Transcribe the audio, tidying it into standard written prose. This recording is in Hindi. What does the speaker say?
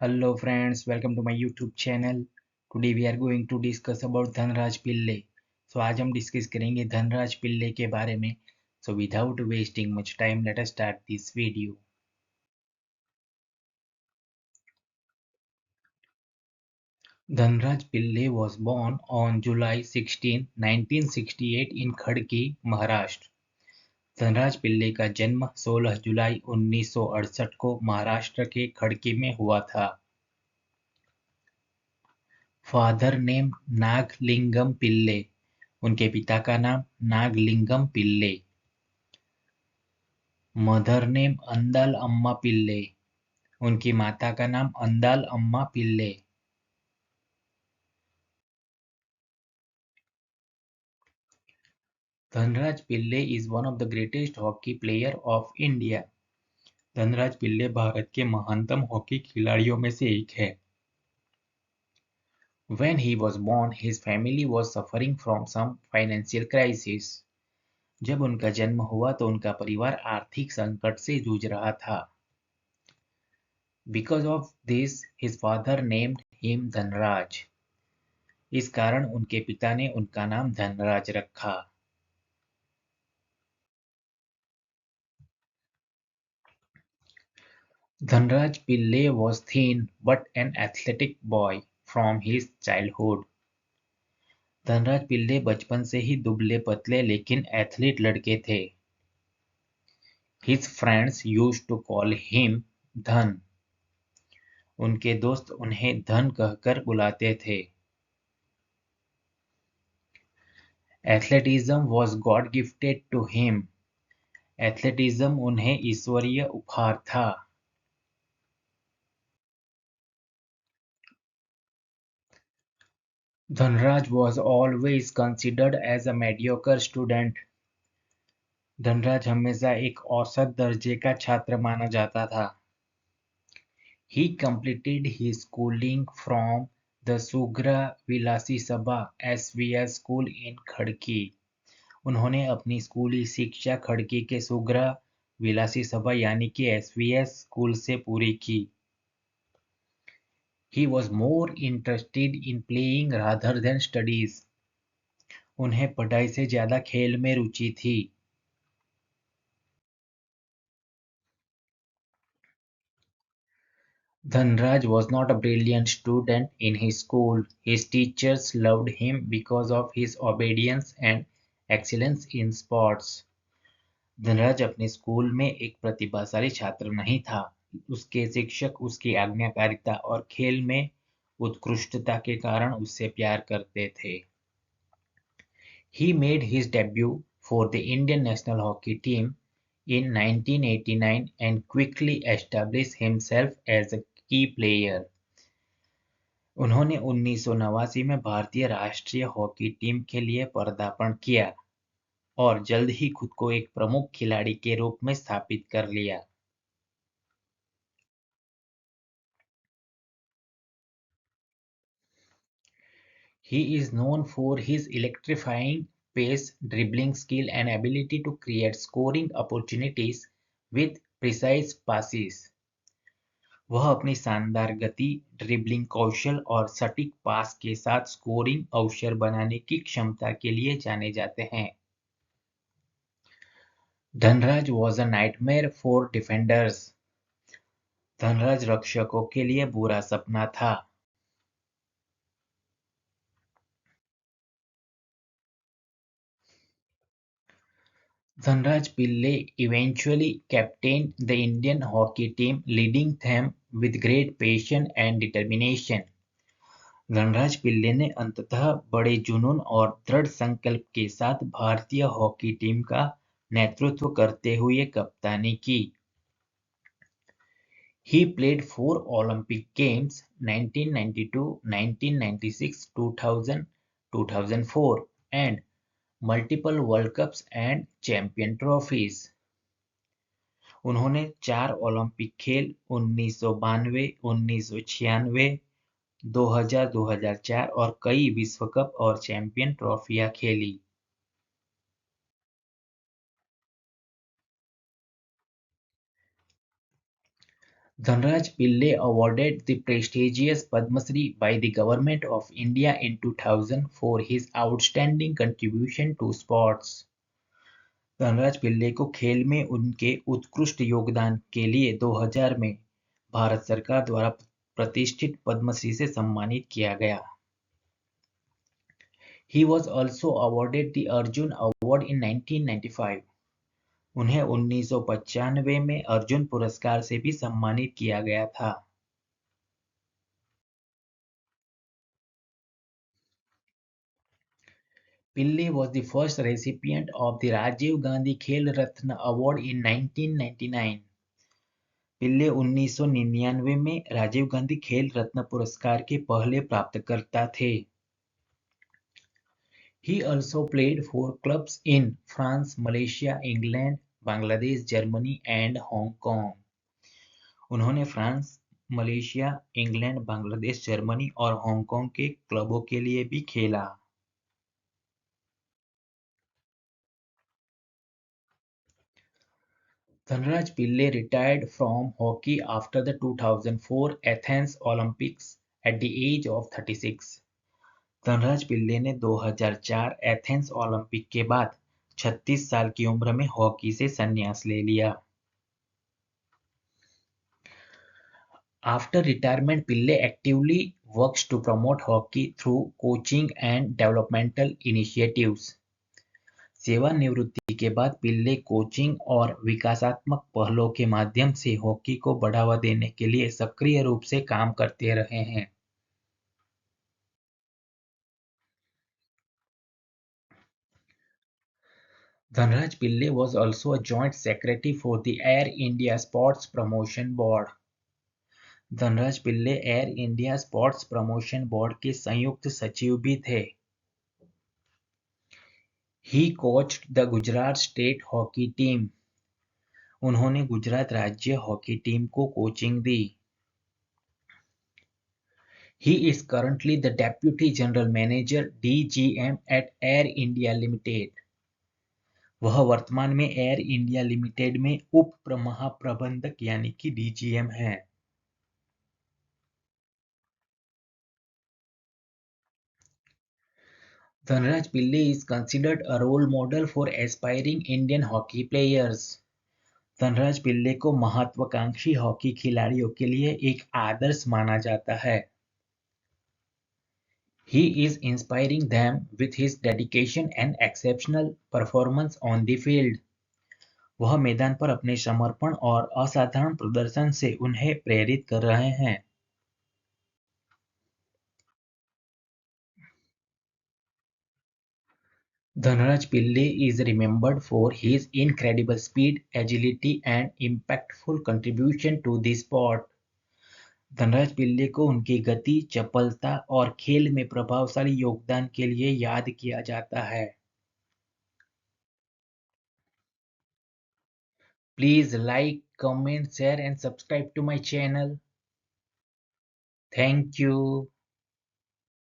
Hello friends, welcome to my YouTube channel. Today we are going to discuss about Dhanraj Pillay. So आज हम डिस्कस करेंगे धनराज पिल्ले के बारे में. So without wasting much time, let us start this video. Dhanraj Pillai was born on July 16, 1968 in Khadki, Maharashtra. Dhanraj Pillay का जन्म 16 जुलाई 1968 को महाराष्ट्र के खड़की में हुआ था. फादर नेम नागलिंगम पिल्ले. उनके पिता का नाम नागलिंगम पिल्ले. मदर नेम अंदाल अम्मा पिल्ले. उनकी माता का नाम Andal Amma Pillay. Dhanraj Pillay is one of the greatest hockey player of India. Dhanraj Pillay Bharat के महानतम हॉकी खिलाड़ियों में से एक है. When he was born, his family was suffering from some financial crisis. जब उनका जन्म हुआ तो उनका परिवार आर्थिक संकट से जूझ रहा था. Because of this, his father named him Dhanraj. इस कारण उनके पिता ने उनका नाम धनराज रखा. Dhanraj Pillai was thin but an athletic boy from his childhood. Dhanraj Pillay बचपन से ही दुबले पतले लेकिन एथलीट लड़के थे. His friends used to call him धन. उनके दोस्त उन्हें धन कहकर बुलाते थे. Athleticism was God gifted to him. Athleticism उन्हें ईश्वरीय उपहार था. Dhanraj was always considered as a mediocre student. Dhanraj हमेशा एक औसत दर्जे का छात्र माना जाता था. He completed his schooling from the Sugra Vilasi Sabha SVS School in खड़की. उन्होंने अपनी स्कूली शिक्षा खड़की के सुग्रा विलासी सभा यानी कि एसवीएस स्कूल से पूरी की. He was more interested in playing rather than studies. उन्हें पढ़ाई से ज्यादा खेल में रुचि थी. Dhanraj was not a brilliant student in his school. His teachers loved him because of his obedience and excellence in sports. Dhanraj अपने स्कूल में एक प्रतिभाशाली छात्र नहीं था. उसके शिक्षक उसकी आज्ञाकारिता और खेल में उत्कृष्टता के कारण उससे प्यार करते थे. He made his debut for the Indian national hockey team in 1989 and quickly established himself as a key player. उन्होंने 1989 में भारतीय राष्ट्रीय हॉकी टीम के लिए पदार्पण किया और जल्द ही खुद को एक प्रमुख खिलाड़ी के रूप में स्थापित कर लिया. He is known for his electrifying pace, dribbling skill and ability to create scoring opportunities with precise passes. वह अपनी शानदार गति, ड्रिबलिंग कौशल और सटीक पास के साथ स्कोरिंग अवसर बनाने की क्षमता के लिए जाने जाते हैं. Dhanraj was a nightmare for defenders. Dhanraj रक्षकों के लिए बुरा सपना था. Dhanraj Pillai eventually captained the Indian hockey team, leading them with great passion and determination. Dhanraj Pillay ने अंततः बड़े जुनून और दृढ़ संकल्प के साथ भारतीय हॉकी टीम का नेतृत्व करते हुए कप्तानी की. He played 4 Olympic Games 1992, 1996, 2000, 2004 and multiple World Cups and Champion Trophies. उन्होंने 4 ओलंपिक खेल 1992, 1996, 2000, 2004 और कई विश्व कप और चैंपियन ट्रॉफियां खेली. Dhanraj Pillai awarded the prestigious Padma Shri by the Government of India in 2000 for his outstanding contribution to sports. Dhanraj Pillay को खेल में उनके उत्कृष्ट योगदान के लिए 2000 में भारत सरकार द्वारा प्रतिष्ठित पद्मश्री से सम्मानित किया गया। He was also awarded the Arjun Award in 1995. उन्हें 1995 में अर्जुन पुरस्कार से भी सम्मानित किया गया था। Pillai was the first recipient of the Rajiv Gandhi Khel Ratna Award in 1999. पिल्ले 1999 में राजीव गांधी खेल रत्न पुरस्कार के पहले प्राप्तकर्ता थे। He also played for clubs in France, Malaysia, England, Bangladesh, Germany and Hong Kong. उन्होंने France, Malaysia, England, Bangladesh, Germany और हांगकांग के क्लबों के लिए भी खेला। Dhanraj Pillai retired from hockey after the 2004 Athens Olympics at the age of 36. Dhanraj Pillay ने 2004 एथेंस ओलंपिक के बाद 36 साल की उम्र में हॉकी से संन्यास ले लिया। After retirement, Pillai actively works to promote hockey through coaching and developmental initiatives. सेवानिवृत्ति के बाद पिल्ले कोचिंग और विकासात्मक पहलों के माध्यम से हॉकी को बढ़ावा देने के लिए सक्रिय रूप से काम करते रहे हैं। Dhanraj Pillai was also a joint secretary for the Air India Sports Promotion Board. Dhanraj Pillay Air India sports promotion board के संयुक्त सचिव भी थे। He coached the Gujarat state hockey team. उन्होंने गुजरात राज्य हॉकी टीम को कोचिंग दी। He is currently the deputy general manager DGM at Air India limited. वह वर्तमान में एयर इंडिया लिमिटेड में उप महाप्रबंधक यानी कि डीजीएम हैं। Dhanraj Pillai is considered a role model for aspiring Indian hockey players. Dhanraj Pillay को महत्वाकांक्षी हॉकी खिलाड़ियों के लिए एक आदर्श माना जाता है। He is inspiring them with his dedication and exceptional performance on the field. वह मैदान पर अपने समर्पण और असाधारण प्रदर्शन से उन्हें प्रेरित कर रहे हैं। Dhanraj Pillai is remembered for his incredible speed, agility and impactful contribution to the sport. Dhanraj Pillay को उनकी गति, चपलता और खेल में प्रभावशाली योगदान के लिए याद किया जाता है। Please like, comment, share and subscribe to my channel. Thank you.